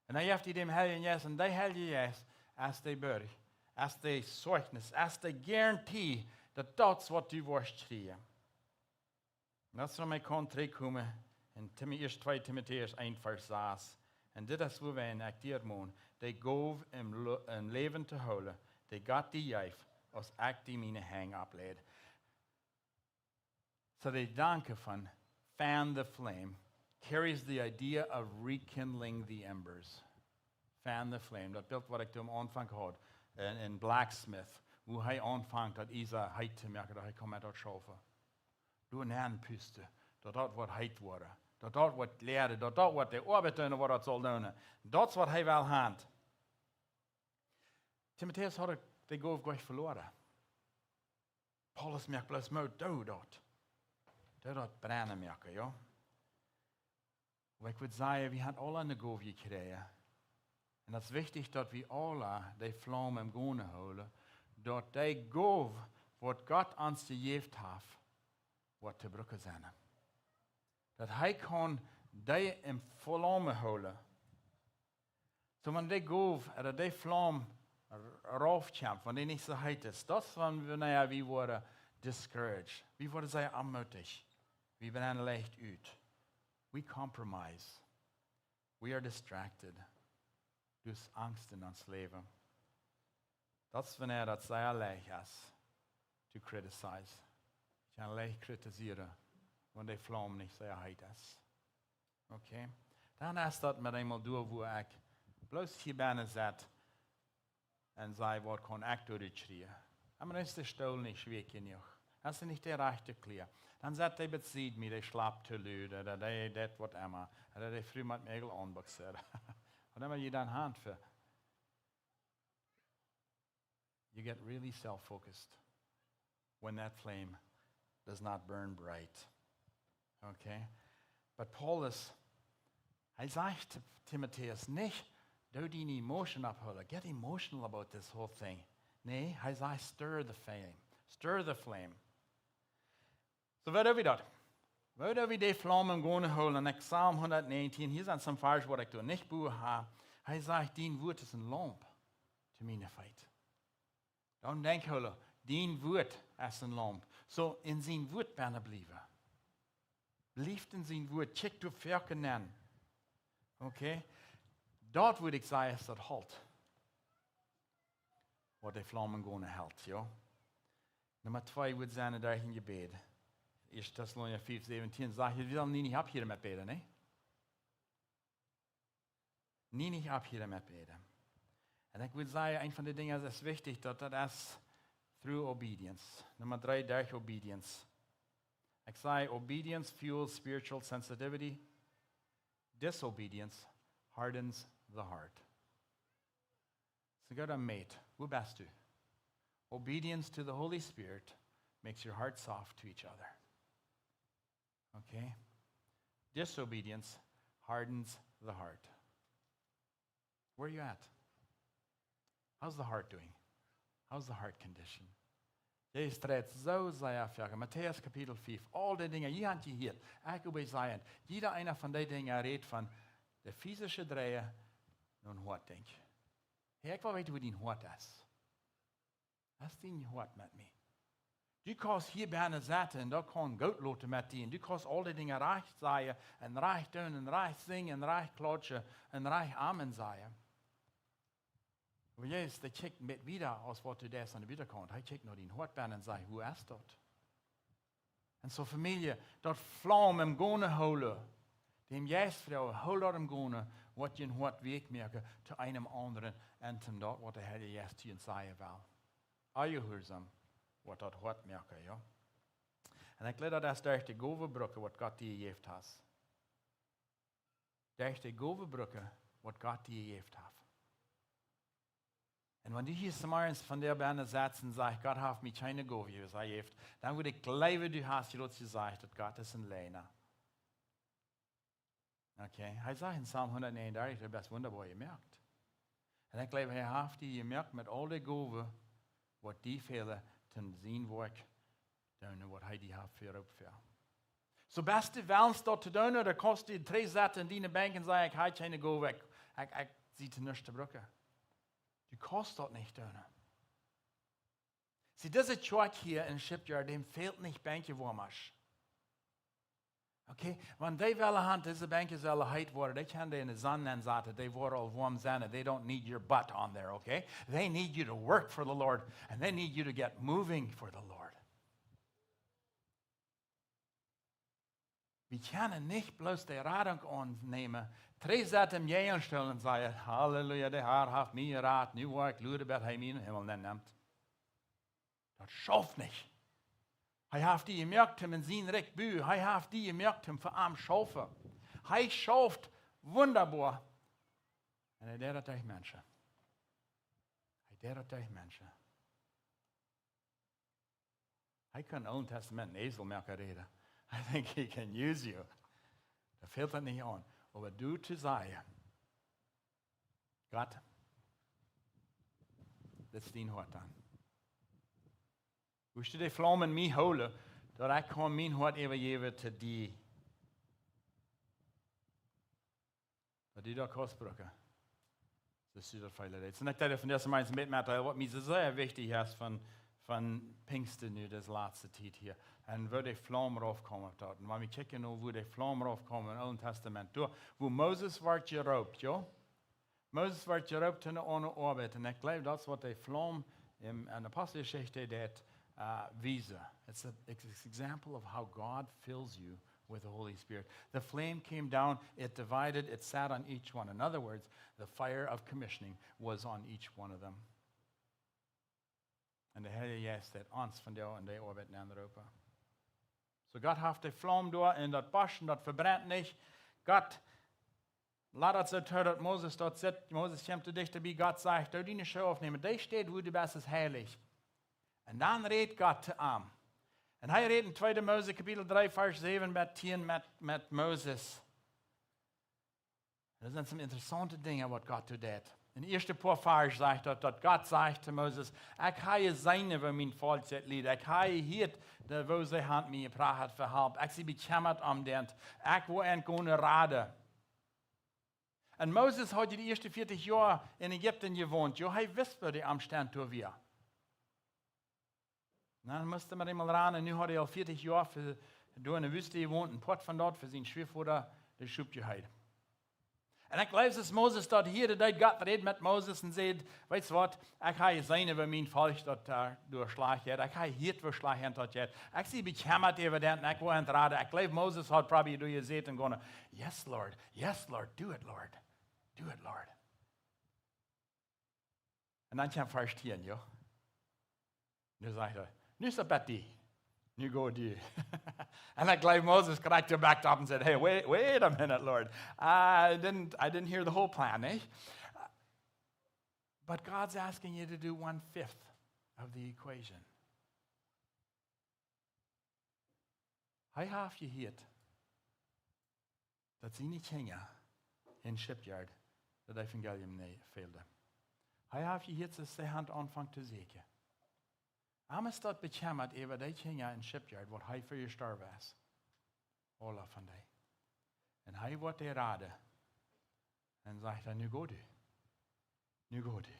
Und dann heeft hij dem Heilige Geist, und der Heilige Geist, als der Bürg, als der Zeugnis, als der Garantie, dass das, was du wirst schreien. Und das soll mir terugkomen in 2 Timotheus 1, Vers 6. Und dit is wo wir in acteer moeten. Die gove im Leben te houden, die Gott die geeft, als ik die meine hang ableid. So the danke von fan the flame carries the idea of rekindling the embers. Fan the flame. Dat beeld wat ik toen aanvang had in Blacksmith, hoe hij aanvangt dat Isa heit te merken, dat hij komt met dat schaven. Doe een aanpusten, dat wat heit wordt. Dat wat leren, dat wat de arbeid doen, wat dat zal doen. Dat is wat hij wel had. Timotheus had de goof gleich verloren. Paulus merkt bloos moed, doe dat. Doe dat brennen merken, ja. Maar ik wil zeggen, we hebben alle een goof gekregen. En het is wichtig dat we alle die vlam im Gone houden. Dat die goof, wat God ons gegeven heeft, wordt te brukken zijn. Dat hij kan die in vlam houden. So wenn die goof, oder die vlam raufkämpft, wenn die nicht so heit ist, das wenn wir worden discouraged. Wir worden sehr anmutig. Wir werden leicht ut. We compromise. We are distracted. dus Angst in ons leven. Dat is wanneer dat zeer leicht is, to criticize. Je kan leicht kritiseren, wanneer die vlam niet zeer heet is. Oké? Dan is dat met eenmaal door, waar ik bloos hier binnen zit, en zei, wat kan ik door het schreeuwen? Maar dan is de stoel niet schweek genoeg. Dat is niet de rechte kleur. Dan zet hij bezig met de slaap te luiden, dat hij dat wat immer. En dat hij vroeg met mij aanboksen. Wat immer je dan hand voor? You get really self-focused when that flame does not burn bright. Okay? But Paulus, hij zegt to Timotheus, nicht do die emotion abholen. Get emotional about this whole thing. Nee, hij zegt stir the flame. Stir the flame. So wat doen we dat? Waar doen we die vlammen gaan holen? In Psalm 119, hier zijn some vers wat ik door niet boe heb. Hij zegt, dien woord is een lamp te mijn feit. Dan denk je, dien woord is een lamp. So in zijn woord binnen blijven. Blijf in zijn woord. Check de verken aan. Oké? Dat wil ik zeggen is dat halt. Wat die vlammen gaan helpt, ja? Nummer 2 wordt zijn daar in gebed. 1 Thessalonians 5:17 zegt, je wil niet abhieren met beden, nee? Niet abhieren met beden. En ik wil zeggen, een van de dingen is wichtig, dat is through obedience. Nummer 3, durch obedience. Ik zei, obedience fuels spiritual sensitivity. Disobedience hardens the heart. So go to mate. Hoe best u? Obedience to the Holy Spirit makes your heart soft to each other. Okay? Disobedience hardens the heart. Where are you at? How's the heart doing? How's the heart condition? Jezus treedt zo zeer af. Matthäus kapitel 5. Al die dingen, je hebt je hier. Ik wil zeggen, jeder einer van die dingen redt van de physische draaien naar een hart, denk je. Hey, ik wil weten hoe die hart is. Wat is die hart met me? Du kannst hier binnen zitten en dat kan goed loten met die. En du kannst al die dingen recht zeggen en recht doen en recht zingen en recht klatschen en recht amen zeggen. Maar Jezus, der kijkt met wieder als wat du des aan de wiederkant. Hij kijkt naar die hart binnen en zegt, hoe is dat? En zo familie, dat vlam hem gaan houden. Dem Jezus-vrouw, hol dat hem gaan, wat je hart wegmerken, zu einem anderen en zum dat wat de Heer Jezus te zeggen wil. Are you gehoorzaam? Wat dat hart merken, ja? En ik leer dat durch de govenbrücken, wat God die gegeven has. Durch de govenbrücken, wat God die gegeven heeft. En wanneer je morgens van der Berne zit en zegt, God heeft mij keine Gove gegeven, dan wil ik geloven, du hast je gezegd, dat God is een lener. Okay. Hij zegt in Psalm 139, dat is best wunderbar gemerkt. En ik geloof, hij heeft die gemerkt met al die Gove, wat die velen ten zien werk doen, wat hij die heeft voor. Zo beste wens dat te doen, dan kost die 3 zetten in die bank en zeggen, ik heb geen Gove, ik zie te niks te brukken. Du kannst dat nicht tun. Sie, diese Church hier in Shipyard, dem fehlt nicht Bänke-Wurmasch. Okay? Wenn die willen haben, diese Bänke sollen heit worden, die können die in the sun and zaten, they worden all warm zijn, they don't need your butt on there, okay? They need you to work for the Lord, and they need you to get moving for the Lord. Wir können nicht bloß die Radung annehmen, 3 zetten jij aanstellen en zeggen, halleluja, de Heer heeft mij geraad, nu waar ik luide bij hem in de hemel neemt. Dat schafft niet. Hij heeft die gemerkt hem in zijn recht buur, hij heeft die gemerkt hem voor am schaffen. Hij schafft wunderbar. En hij deed dat tegen mensen. Hij deed dat tegen mensen. Hij kan in het Oude Testament een ezelmerker reden. I think he can use you. Dat fehlt er niet aan. Aber du zu sagen, Gott, das ist dein Hort an. Willst du die Flammen mich holen, dass ich kann mein Hort übergeben zu dir? Dass du da kannst brücken. Das ist das Feile. Jetzt nicht von der meisten Mitmaterial, was mir sehr wichtig ist von Pfingsten, nu, das letzte Zeit hier. En waar die vlam raufkommen dort. En wenn wir kijken, wo die vlam raufkommen im Alten Testament, wo Moses wordt geroopt, ja? Moses wird geroepen in ohne Arbeit. Und ich glaube, das was die Flamme in der Apostelgeschichte that visa. It's an example of how God fills you with the Holy Spirit. The flame came down, it divided, it sat on each one. In other words, the fire of commissioning was on each one of them. En de Heilige Geest heeft ons van jou en die arbeid naar Europa. So Gott heeft die vlam door en dat baschen, dat verbrennt nicht. Gott laat het zo toe dat Moses dort zit. Moses komt te dichterbij. Gott sagt, du die Schau aufnehmen. Die steht, wo du bist, ist heilig. Und dann redet Gott zu ihm. Und er redet in 2. Mose, Kapitel 3, Vers 7 mit 10 mit Moses. Das sind some interessante Dinge, was Gott tut. In den ersten paar Vers sagt er, dass Gott sagt zu Moses, ich habe seine, wo mein Volk das Lied, ich habe hier, wo sie Hand mir gebracht hat, verhalten. Ich sie bekämmert am Dent. Ich will ein gute Rade. Und Moses hat die ersten 40 Jahre in Ägypten gewohnt. Ja, er wusste, wo die am Stand war. Dann musste man einmal ran, und nun hat er 40 Jahre in der Wüste gewohnt, ein Port von dort für seinen Schwiegervater, der Schub gehalten. Und ich glaube, dass Moses dort hier, der Gott redet mit Moses und sagt, weißt du was, ich habe seine, wenn mein Volk dort durchschlagen hat, ich habe hier durchschlagen dort jetzt. Ich sehe bekämmert über den, ich will entraden. Ich glaube, Moses hat probably durchgesehen und gesagt, yes, Lord, do it, Lord. Do it, Lord. Und dann kam Vers 10, ja. Nu sagt er, nu is het die. Nu go die. And I believe Moses corrected back up and said, hey, wait a minute, Lord. I didn't hear the whole plan, eh? But God's asking you to do 1/5 of the equation. Hij heeft je hier dat ze niet gingen in shipyard dat evangelium nee feelde. Hij heeft je hier dat de hand aanvangt te zeken. Ames dat bekämmert über die Kinder in shipyard, wat hij voor je starve is. Alle van die. En hij wordt die raden. En zegt hij, nu go du. Nu go du.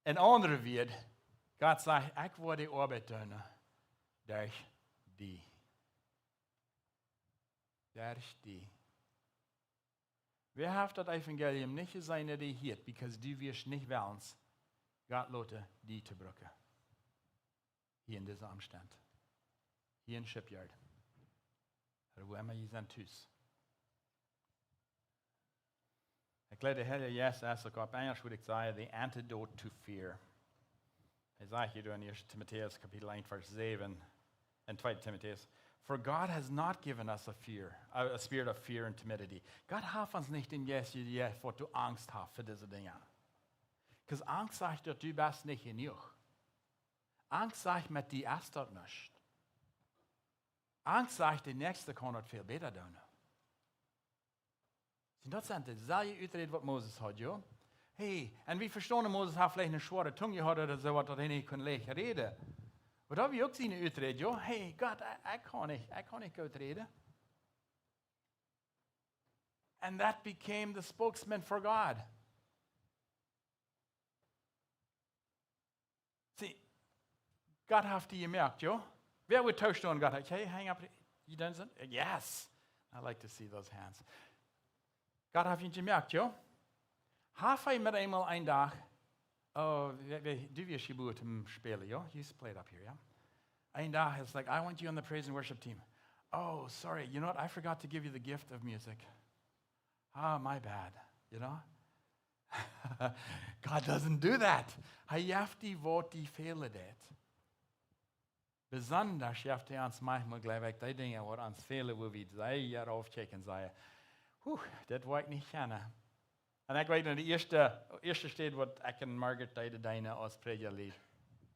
Een andere weer, God zegt, ik wil die arbeid doen. Durch die. Durch die. Wer heeft dat evangelium niet gezien die hier, because du wirst nicht willens, Gott lotte die te brücken. Hier in diesem Umstand. Hier in Shipyard. Oder wo immer je zijn thuis. Ik glaube, de Heilige Geest is ook op Engels, wat ik zei, the antidote to fear. Hij zegt hier in 1 Timotheus, kapitel 1, vers 7, en 2 Timotheus, for God has not given us a spirit of fear and timidity. Gott hat uns nicht den Geist gegeben, wo du Angst hast für diese Dinge. Because Angst sagt, dass du bist nicht genug. Angst sagt, mit dir ist das nicht. Angst sagt, der Nächste kann das viel besser tun. Das sind dieselbe Utrede, was Moses hat, ja? Hey, und wir verstehen, Moses hat vielleicht eine schwere Zunge gehabt oder so, was er nicht leicht reden. Aber da habe ich auch seine Utrede, ja? Hey, Gott, ich kann nicht gut reden. And that became the spokesman for God. See, Gott hat die gemerkt, ja? Wer wird tauscht und Gott? Okay, hang up. You done something? Yes. I like to see those hands. Gott hat ihn gemerkt, ja? Hat er mit einmal einen Tag, oh, du wirst hier gut im Spielen, ja? You play it up here, ja? Ein Tag, it's like, I want you on the praise and worship team. Oh, sorry, you know what? I forgot to give you the gift of music. Ah, my bad, you know? God doesn't do that. Hij heeft die wat die fehlen deed. Besonders heeft hij ons manchmal, glaube ich, die Dinge, wat ons fehlen, wo wir sehr aufchecken und sagen, das will ich nicht kennen. Und ich weiß, die erste steht, was ich in Margaret deine als Predigerlied.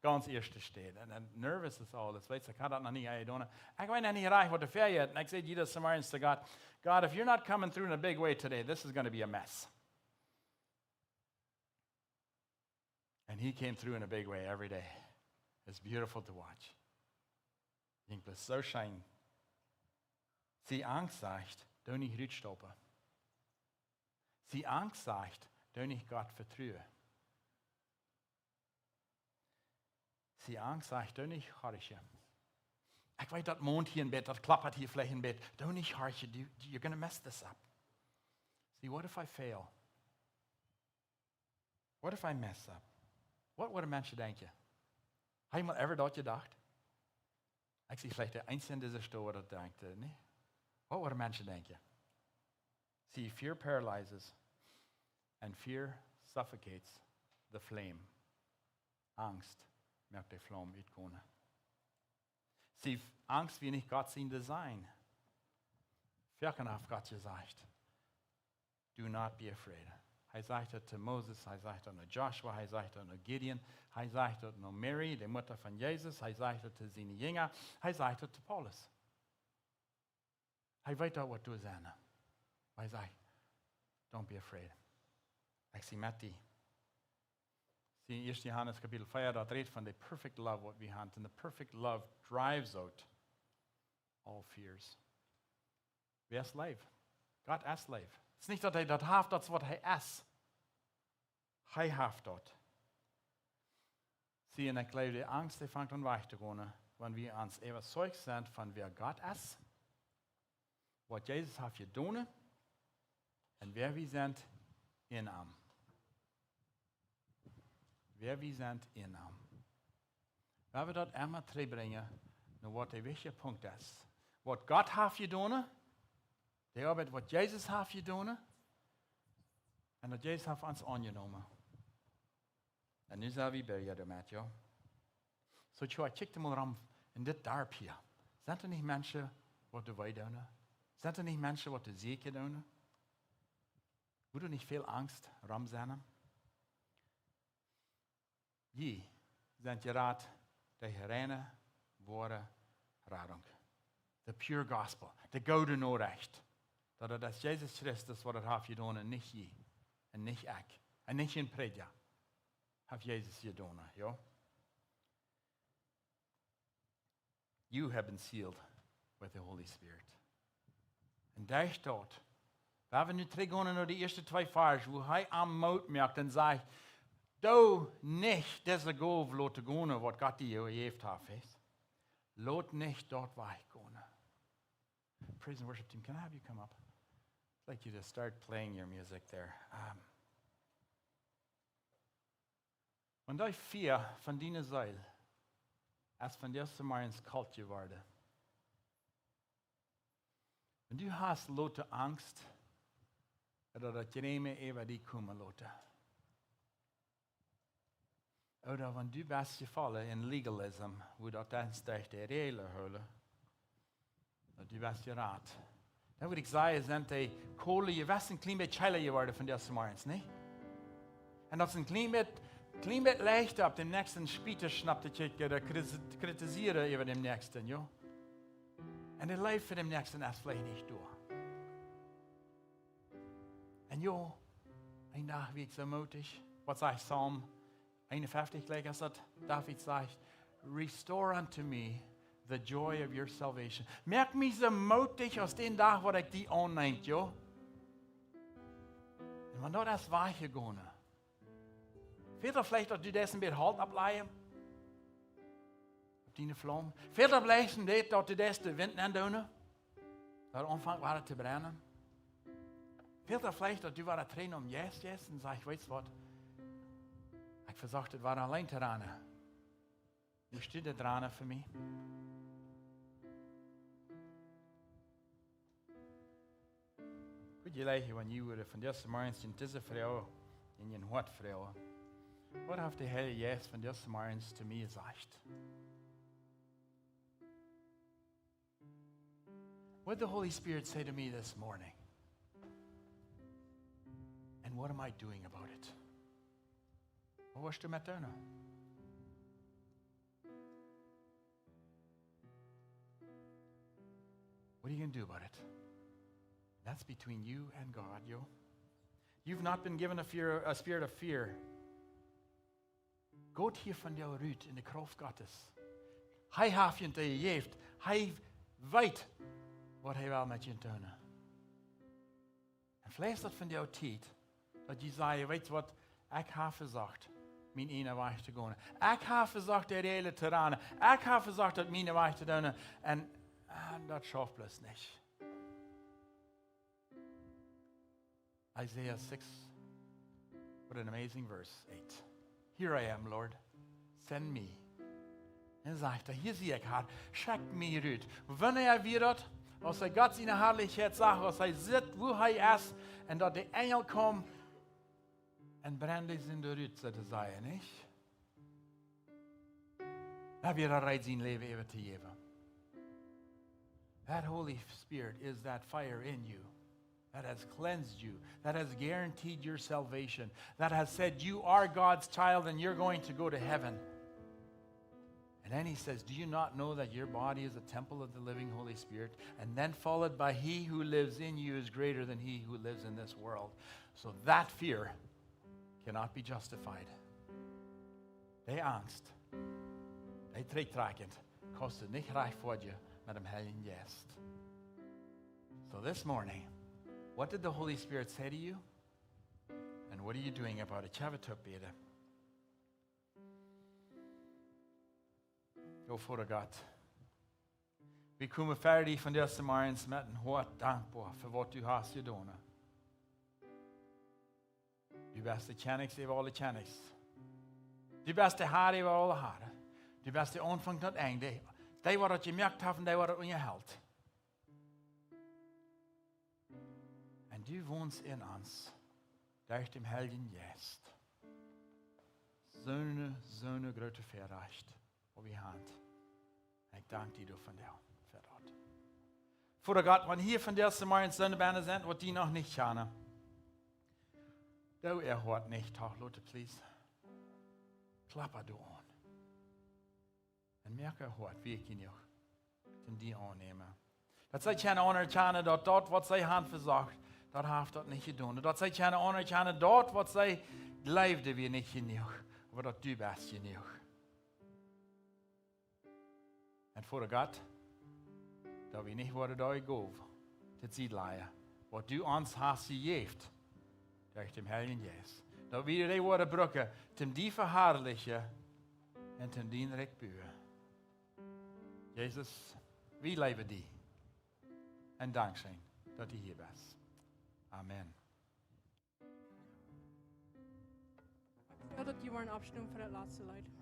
Ganz erste steht. Und nervös ist alles. Weißt du, ich kann das noch nicht tun. Ich weiß nicht reich, was der Ferien hat. Und ich sage jedes Mal zu Gott, God, if you're not coming through in a big way today, this is going to be a mess. And he came through in a big way every day. It's beautiful to watch. Ich bin so schön. Sie Angst sagt, du nicht rutstoppen. Sie Angst sagt, du nicht Gott vertrauen. Sie Angst sagt, du nicht horchen. Ich weiß, das Mond hier im Bett, das klappert hier vielleicht im Bett. Du nicht horchen, you're going to mess this up. See, what if I fail? What if I mess up? Wat worden mensen denken? Heb je mal ever dat gedacht? Ik zie vielleicht de einzige in deze stoel dat denkt, nee? Wat worden mensen denken? See, fear paralyzes and fear suffocates the flame. Angst maakt de vlam uitkomen. Sie, Angst wie nicht Gott sein Design. Verkenhaft Gott gesagt, do not be afraid. Hij zegt het zu Moses, hij zegt het naar Joshua, hij zegt het naar Gideon, hij zegt het naar Mary, de Mutter van Jezus, hij zegt het zu zijn Jünger, hij zegt het zu Paulus. Hij weet ook wat te zijn. Hij zegt, don't be afraid. Ik zie met die. Zie 1 Johannes kapitel 4, dat redt van de perfect love wat we hebben. En de perfect love drives out all fears. Wie is lief? God is lief. Het is niet dat hij dat heeft, dat is wat hij is. Hij heeft dat. Zie, en ik glaube, die Angst, die fängt an weg te gaan, wanneer we ons overzeugt zijn van wie God is, wat Jezus heeft gedaan, en wer we zijn in hem. Wer we zijn in hem. We hebben dat immer terugbrengen naar wat de wichtige punt is. Wat God heeft gedaan, de arbeid wat Jezus heeft gedaan, en dat Jezus heeft ons aangenomen. En nu zijn we beginnen met jou. Zo, kijk er maar aan in dit dorp hier. Zijn er niet mensen wat wij doen? Zijn er niet mensen wat de zeker doen? Moet er niet veel angst ram zijn? Je zijn geraad de gereine woorden radung. De pure gospel, de gouden Nachricht. Dat het is Jezus Christus wat het heeft gedaan en niet je. En niet ik. En niet in predja. Heeft Jezus gedaan, ja? You have been sealed with the Holy Spirit. En daar staat, we hebben nu teruggegaan naar de eerste 2 versen, wo hij aan moed merkt en zegt, du nicht deze golf laten gaan, wat God die jou gegeven heeft. Laat niet dort weggaan. Praise and worship team, can I have you come up? I'd like you to start playing your music there. Und die 4 von diesen Säulen, als von der Morgens kalt geworden. Und du hast lauter Angst, oder das Greme über die kommen lassen. Oder wenn du bist gefallen in Legalism, wo das dann durch die Regeln holen, und du bist geraten. Dann würde ich sagen, sind die Kohle, je was ein klein bisschen heiler geworden von der Morgens, nicht? Und das ist ein klein bisschen leichter, ab dem nächsten Spieter schnappt ich oder kritisiere über dem nächsten, ja? Und der Leib für den nächsten ist vielleicht nicht durch. Und ja, ein Tag wie ich so mutig, was sagt Psalm 51, gleich als das David sagt, restore unto me the joy of your salvation. Merk mich so mutig aus den Tag, wo ich die annehmt, ja? Und wenn das war gegangen, fehlt vielleicht, dass du das ein bisschen Halt ableihen? Auf deine Flamme. Fehlt vielleicht nicht, dass du das den Wind andonen? Am Anfang war es zu brennen. Fehlt vielleicht, dass du war der Tränen yes und sagst, weißt du was? Ich versuchte, das war allein zu rennen. Du steht da dran für mich. Could you like when you were von dieser Morgens in diese Frau, in ihren Hortfrau, what have the hell yes von dieser Morgens zu mir gesagt? What did the Holy Spirit say to me this morning? And what am I doing about it? Wat was er met doen? What are you going to do about it? That's between you and God, yo. You've not been given a spirit of fear. Gott hier van jou uit in de kracht Gottes. Hij heeft je te gegeven. Hij weet wat hij wil met je doen. En vielleicht dat van jou tijd, dat je zei, weet je wat, ik heb gezegd, mijn ene weg te gaan. Ik heb gezegd, de hele te rennen. Ik heb gezegd, dat mijn weg te doen. En dat schafft bloß niet. Isaiah 6, what an amazing verse, 8. Here I am, Lord, send me. En zegt hij, hier zie ik haar, schik mij uit. Wanneer weer dat, als hij God zijn herrlijkheid zag, als hij zit waar hij is, en dat de engel komt, en brengt hij zijn eruit, zegt hij, niet? Dan weer een rijdt zijn leven even te geven. That Holy Spirit is that fire in you that has cleansed you, that has guaranteed your salvation, that has said you are God's child and you're going to go to heaven. And then he says, do you not know that your body is a temple of the living Holy Spirit? And then followed by, he who lives in you is greater than he who lives in this world. So that fear cannot be justified. Die angst, die terugtrekkend, kostet nicht recht voor je met dem Heiligen Geist. So this morning, what did the Holy Spirit say to you? And what are you doing about it? Jag vill ta upp det. Jo, Vader Gott. Vi kommer färdig från dessa morgons med en hård dank på för vad du har gjort. Du bästa känniks över alla känniks. Du bästa här över alla här. Du bästa omfång till äng. Det var att jag märkt har, det var att jag helt. Und du wohnst in uns durch den Heiligen Geist. So eine große Verrecht, wo wir haben. Ich danke dir von dir, für das. Vater Gott, wenn hier von dieser Morgen Sonnenbänder sind, was die noch nicht kennen, du erhört nicht, doch, Leute, please. Klapper du an. Und merke, wie ich ihn auch in die annehme. Dat zij kunnen anerkennen dat dat wat zij hebben verzorgd, dat heeft dat niet gedaan. Dat zij kunnen anerkennen dat wat zij leefden weer niet genoeg. Maar dat du best genoeg. En voor God, dat we niet worden daar gegeven. Dat ziet leiden. Wat du ons hast gegeven. Durch den Heiligen Geist. Dat we die worden brukken. Ten die verherrlichen. En ten die rechtburen. Jezus, wie leven die? En dank zijn dat u hier bent. Amen. Ik wil dat je maar opstaan voor het laatste lied.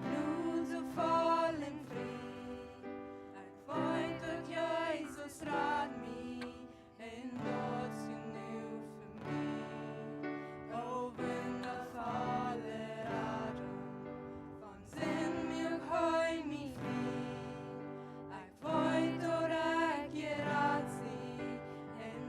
Nu zo fallen vrij. Ik weet dat jij zo straalt mij. En dat is genoeg voor mij. Over de vallen raden. Van zin mir hoi mij vrij. Ik weet dat ik je raad zie. En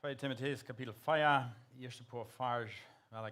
2 Timotheus kapitel 4, eerste paar vers